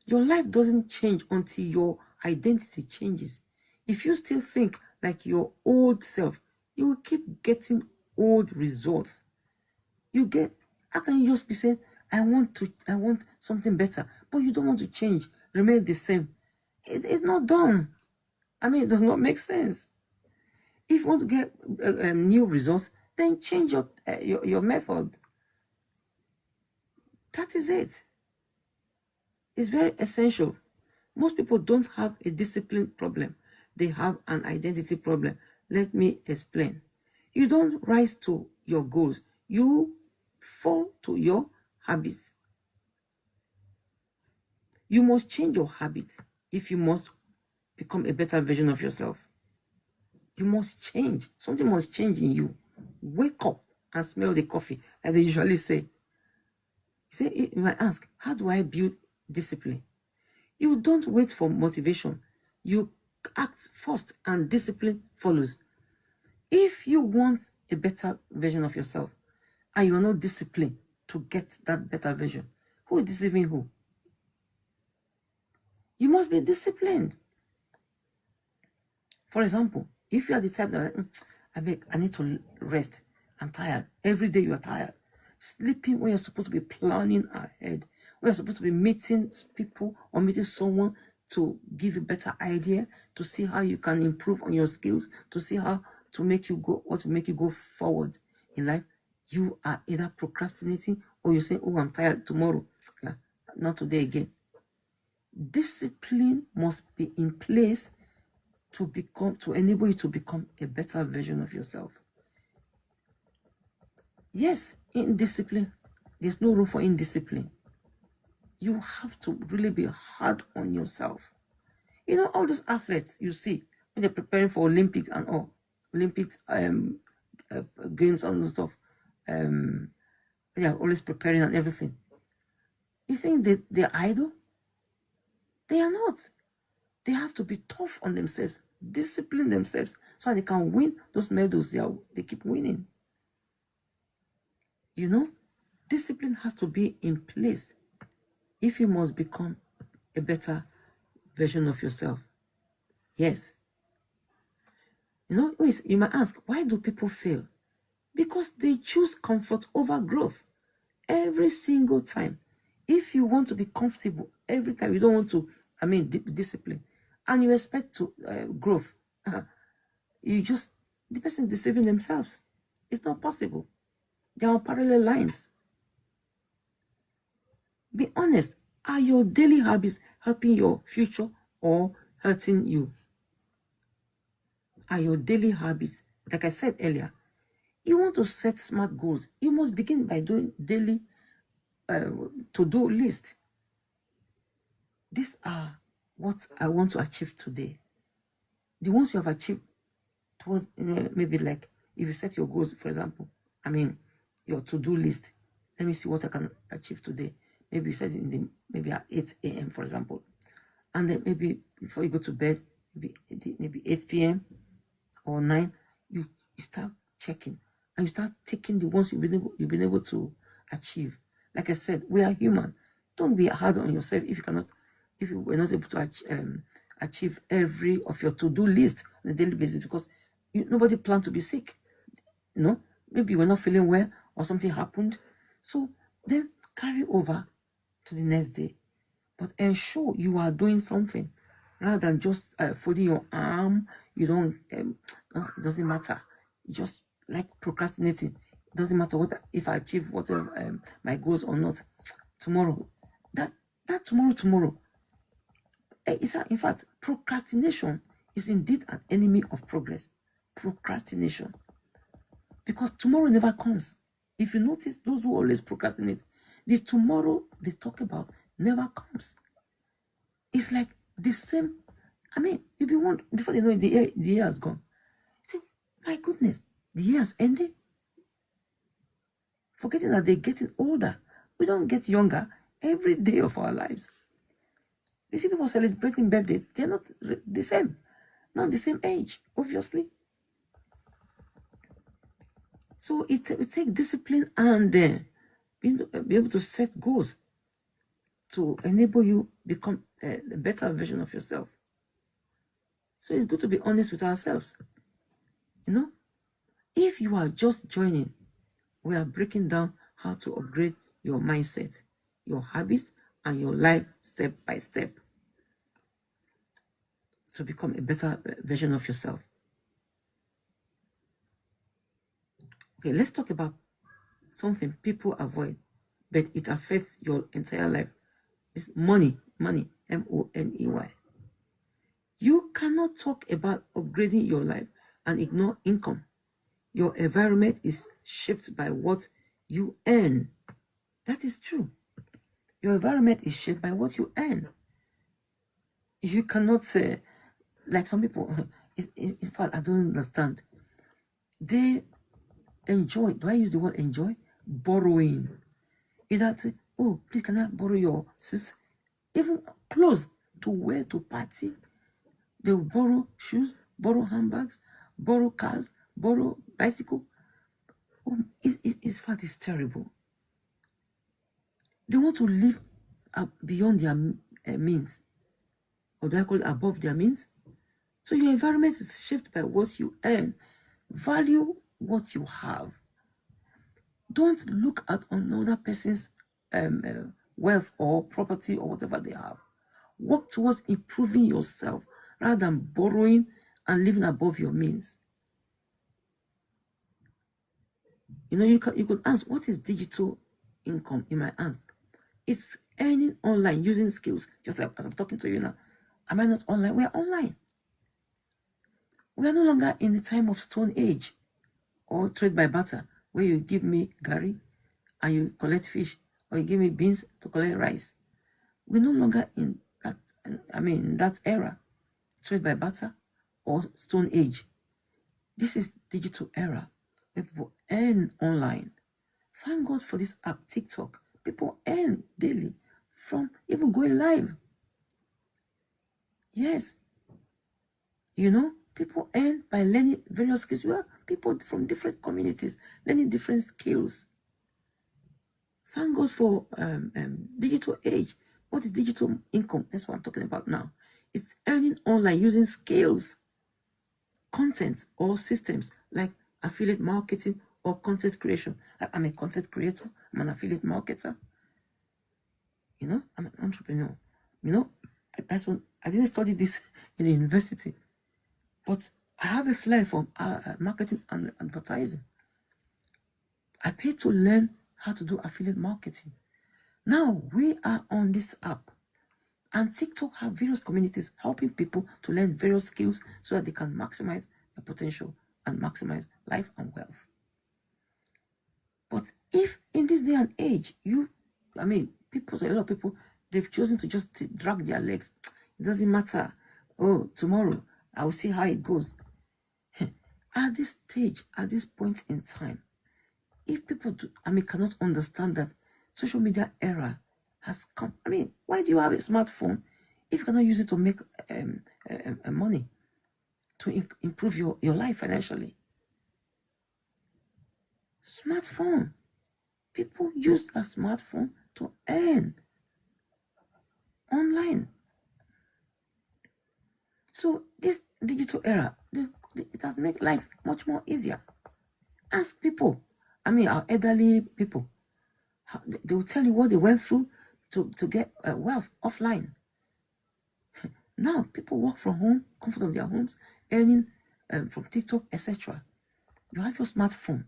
Your life doesn't change until your identity changes. If you still think like your old self, you will keep getting old results. How can you just be saying, I want something better, but you don't want to change, remain the same? It's not done. I mean, it does not make sense. If you want to get new results, then change your method. That is it. It's very essential. Most people don't have a discipline problem. They have an identity problem. Let me explain. You don't rise to your goals. You fall to your habits. You must change your habits if you must become a better version of yourself. You must change. Something must change in you. Wake up and smell the coffee, as they usually say. You might ask, how do I build discipline? You don't wait for motivation. You act first and discipline follows. If you want a better version of yourself and you're not disciplined to get that better version, who is deceiving who? You must be disciplined. For example, if you are the type that, I need to rest, I'm tired. Every day you are tired. Sleeping when you're supposed to be planning ahead, when you're supposed to be meeting people or meeting someone to give you a better idea, to see how you can improve on your skills, to see how to make you go, what to make you go forward in life. You are either procrastinating or you're saying, oh, I'm tired tomorrow. Yeah, not today again. Discipline must be in place to enable you to become a better version of yourself. Yes, indiscipline, there's no room for indiscipline. You have to really be hard on yourself. You know, all those athletes you see when they're preparing for Olympics and all, Olympics, games and stuff, they are always preparing and everything. You think they're idle? They are not. They have to be tough on themselves, discipline themselves, so they can win those medals they keep winning. You know, discipline has to be in place if you must become a better version of yourself. Yes. You know, you might ask, why do people fail? Because they choose comfort over growth every single time. If you want to be comfortable every time, you don't want to, discipline, and you expect to growth, the person deceiving themselves. It's not possible. They are on parallel lines. Be honest. Are your daily habits helping your future or hurting you? Are your daily habits, like I said earlier, you want to set smart goals, you must begin by doing daily to-do list. These are what I want to achieve today. The ones you have achieved towards, maybe like if you set your goals, for example, your to-do list. Let me see what I can achieve today. Maybe you set it maybe at 8 a.m., for example. And then maybe before you go to bed, maybe 8 p.m. or 9, you start checking and you start taking the ones you've been able to achieve. Like I said, we are human. Don't be hard on yourself if you were not able to achieve every of your to-do list on a daily basis, because nobody planned to be sick. Maybe you were not feeling well or something happened. So then carry over to the next day. But ensure you are doing something rather than just folding your arm. You don't, it doesn't matter. You just like procrastinating. It doesn't matter if I achieve whatever my goals or not. Tomorrow, that tomorrow. In fact, procrastination is indeed an enemy of progress. Procrastination. Because tomorrow never comes. If you notice, those who always procrastinate, the tomorrow they talk about never comes. It's like the same. You'll be one before they know it, the year has gone. See, my goodness, the year has ended. Forgetting that they're getting older. We don't get younger every day of our lives. You see people celebrating birthday, they're not the same. Not the same age, obviously. So it takes discipline and be able to set goals to enable you become a better version of yourself. So it's good to be honest with ourselves. You know, if you are just joining, we are breaking down how to upgrade your mindset, your habits, and your life step by step to become a better version of yourself. Okay, let's talk about something people avoid, but it affects your entire life. It's money, money, M-O-N-E-Y. You cannot talk about upgrading your life and ignore income. Your environment is shaped by what you earn. That is true. Your environment is shaped by what you earn. You cannot say, like some people, in fact, I don't understand. They enjoy, do I use the word enjoy? Borrowing. Either say, oh, please, can I borrow your shoes? Even clothes to wear to party. They will borrow shoes, borrow handbags, borrow cars, borrow bicycle. In fact, it's terrible. They want to live beyond their means. Or do I call it above their means? So your environment is shaped by what you earn. Value what you have. Don't look at another person's wealth or property or whatever they have. Work towards improving yourself rather than borrowing and living above your means. You know, you could ask, what is digital income? You might ask. It's earning online using skills, just like as I'm talking to you now. Am I not online? We are online. We are no longer in the time of Stone Age or trade by barter, where you give me gari and you collect fish, or you give me beans to collect rice. We're no longer in that, that era, trade by barter or Stone Age. This is digital era where people earn online. Thank God for this app, TikTok. People earn daily from even going live. Yes. You know, people earn by learning various skills. Well, people from different communities learning different skills. Thank God for digital age. What is digital income? That's what I'm talking about now. It's earning online using skills, content, or systems like affiliate marketing or content creation. I'm a content creator. I'm an affiliate marketer. You know, I'm an entrepreneur. You know, I didn't study this in the university, but I have a flair for marketing and advertising. I paid to learn how to do affiliate marketing. Now we are on this app, and TikTok have various communities helping people to learn various skills so that they can maximize their potential and maximize life and wealth. But if in this day and age, a lot of people, they've chosen to just drag their legs. It doesn't matter. Oh, tomorrow, I will see how it goes. At this stage, at this point in time, if people cannot understand that social media era has come. Why do you have a smartphone if you cannot use it to make money, to improve your life financially? Smartphone. People use a smartphone to earn online. So this digital era, it has made life much more easier. Ask people, our elderly people, they will tell you what they went through to get wealth offline. Now people work from home, comfort of their homes, earning from TikTok, etc. You have your smartphone.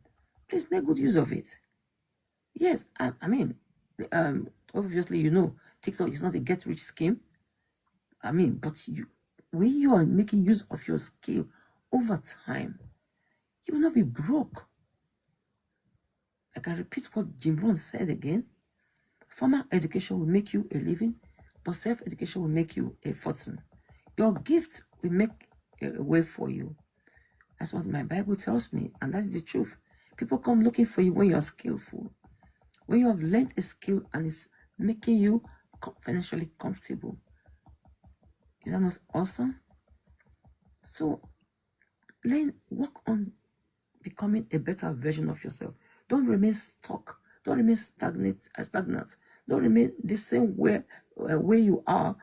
Please make good use of it. Yes, obviously, TikTok is not a get-rich scheme. But when you are making use of your skill over time, you will not be broke. I can repeat what Jim Rohn said again. Formal education will make you a living, but self-education will make you a fortune. Your gift will make a way for you. That's what my Bible tells me, and that's the truth. People come looking for you when you are skillful. When you have learned a skill and it's making you financially comfortable. Is that not awesome? So, work on becoming a better version of yourself. Don't remain stuck. Don't remain stagnant. Don't remain the same way where you are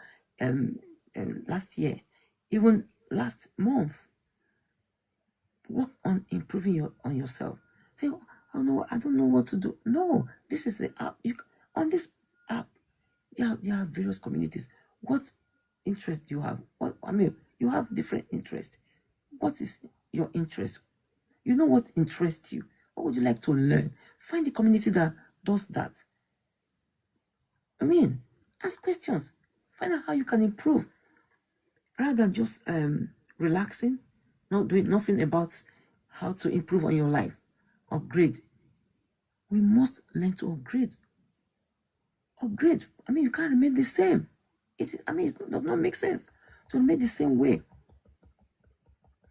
last year, even last month. Work on improving on yourself. Say, oh no, I don't know what to do. No, this is the app. On this app, there are various communities. What interest do you have? You have different interests. What is your interest? You know what interests you. What would you like to learn? Find the community that does that. Ask questions. Find out how you can improve. Rather than just relaxing, not doing nothing about how to improve on your life. Upgrade. We must learn to upgrade. Upgrade. You can't remain the same. It does not make sense to remain the same way.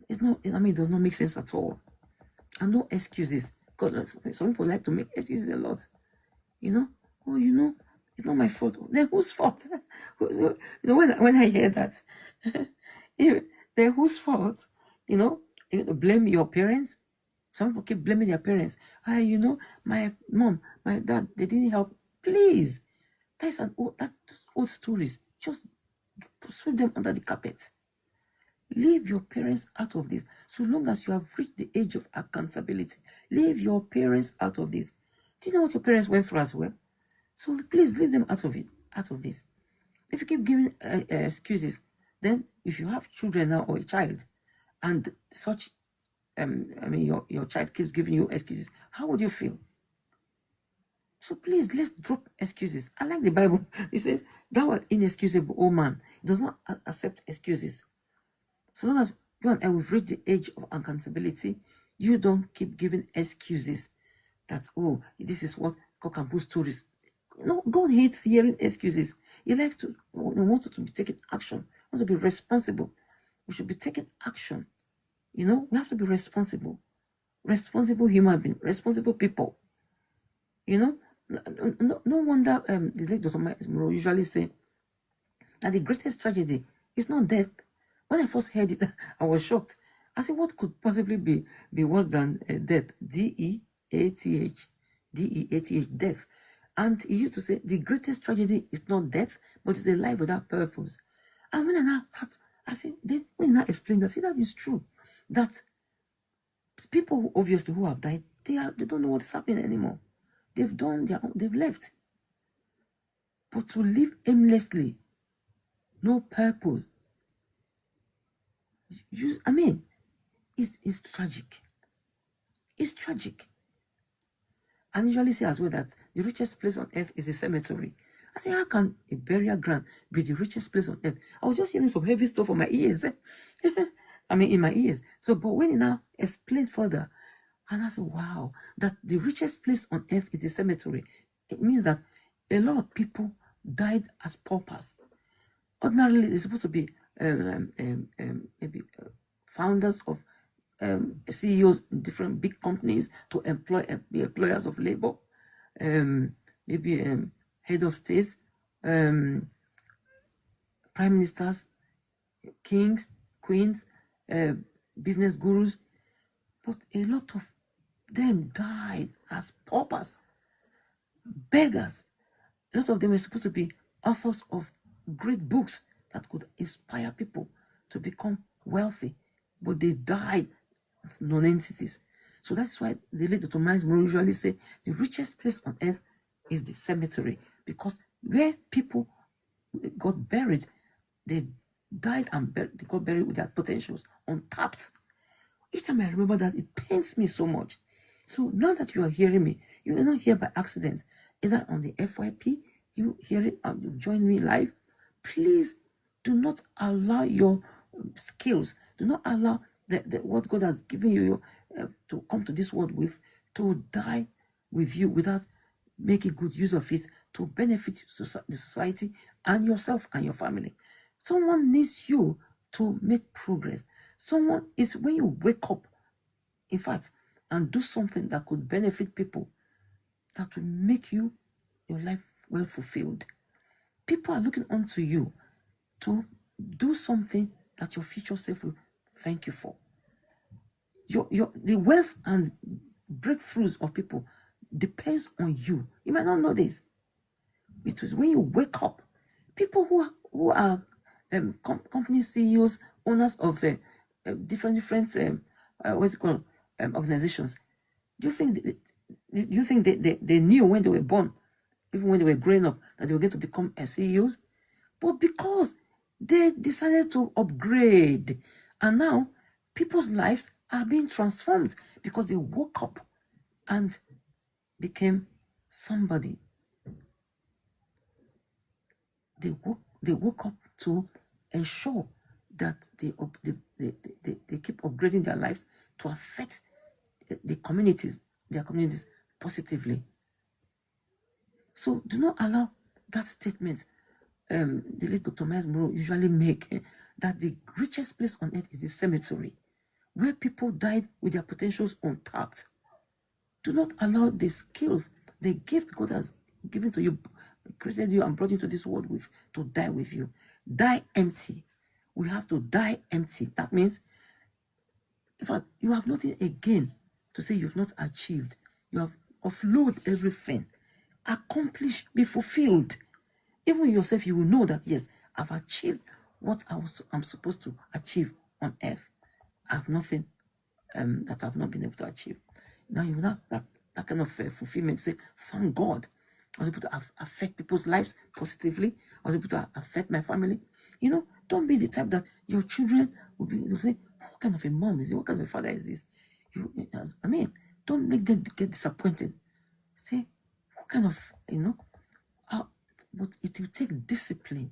It does not make sense at all. And no excuses. God, some people like to make excuses a lot. It's not my fault. Then whose fault? When I hear that, then whose fault? Blame your parents. Some people keep blaming their parents. My mom, my dad, they didn't help. Please, that's old stories. Just sweep them under the carpet. Leave your parents out of this. So long as you have reached the age of accountability, leave your parents out of this. Do you know what your parents went through as well? So please leave them out of it, out of this. If you keep giving excuses, then if you have children now or a child, and such, your child keeps giving you excuses, how would you feel? So please, let's drop excuses. I like the Bible. It says, thou art inexcusable, O man. It does not accept excuses. So long as you and I will reach the age of accountability, you don't keep giving excuses that, oh, this is what God can put stories. No, God hates hearing excuses. He wants to be taking action. He wants to be responsible. We should be taking action. We have to be responsible. Responsible human beings, responsible people. No wonder the late Dr. Myles Munroe usually say that the greatest tragedy is not death. When I first heard it, I was shocked. I said, what could possibly be worse than death? D-E-A-T-H. D-E-A-T-H, death. And he used to say, the greatest tragedy is not death, but it's a life without purpose. And when I now start, I said, when I now explain that, see, that is true. That people, obviously, who have died, they don't know what's happening anymore. They've left. But to live aimlessly, no purpose, it's tragic. It's tragic. And usually say as well that the richest place on earth is the cemetery. I say, how can a burial ground be the richest place on earth? I was just hearing some heavy stuff on my ears. In my ears. So, but when he now explained further, and I said, wow, that the richest place on earth is the cemetery. It means that a lot of people died as paupers. Ordinarily, they're supposed to be maybe founders of CEOs in different big companies to be employers of labor, maybe head of states, prime ministers, kings, queens, business gurus. But a lot of them died as paupers, beggars. A lot of them were supposed to be authors of great books that could inspire people to become wealthy, but they died as non-entities. So that's why the late Dr. Myles Munroe usually say the richest place on earth is the cemetery, because where people got buried, they died and they got buried with their potentials untapped. Each time I remember that, it pains me so much. So now that you are hearing me, you are not here by accident, either on the FYP, you hear it and you join me live. Please do not allow your skills, do not allow what God has given you to come to this world with, to die with you without making good use of it to benefit the society and yourself and your family. Someone needs you to make progress. Someone is, when you wake up, in fact, and do something that could benefit people, that will make your life well fulfilled. People are looking onto you to do something that your future self will thank you for. The wealth and breakthroughs of people depends on you. You might not know this. It is when you wake up, People who are company CEOs, owners of different what's it called, organizations. Do you think they knew when they were born, even when they were growing up, that they were going to become CEOs? But because they decided to upgrade, and now people's lives are being transformed because they woke up and became somebody. They woke up to ensure that they keep upgrading their lives to affect their communities positively. So do not allow that statement the late Dr. Myles Munroe usually make, that the richest place on earth is the cemetery, where people died with their potentials untapped. Do not allow the skills, the gift God has given to you, created you and brought into this world with, to die with you. Die empty. We have to die empty. That means, in fact, you have nothing again to say you've not achieved. You have offload everything. Accomplish, be fulfilled. Even yourself, you will know that, yes, I've achieved what I'm supposed to achieve on earth. I have nothing that I've not been able to achieve. Now you have that kind of fulfillment. Say, thank God, I was able to affect people's lives positively. I was able to affect my family. You know, don't be the type that your children will say, what kind of a mom is this? What kind of a father is this? I mean, don't make them get disappointed. Say, what kind of, but it will take discipline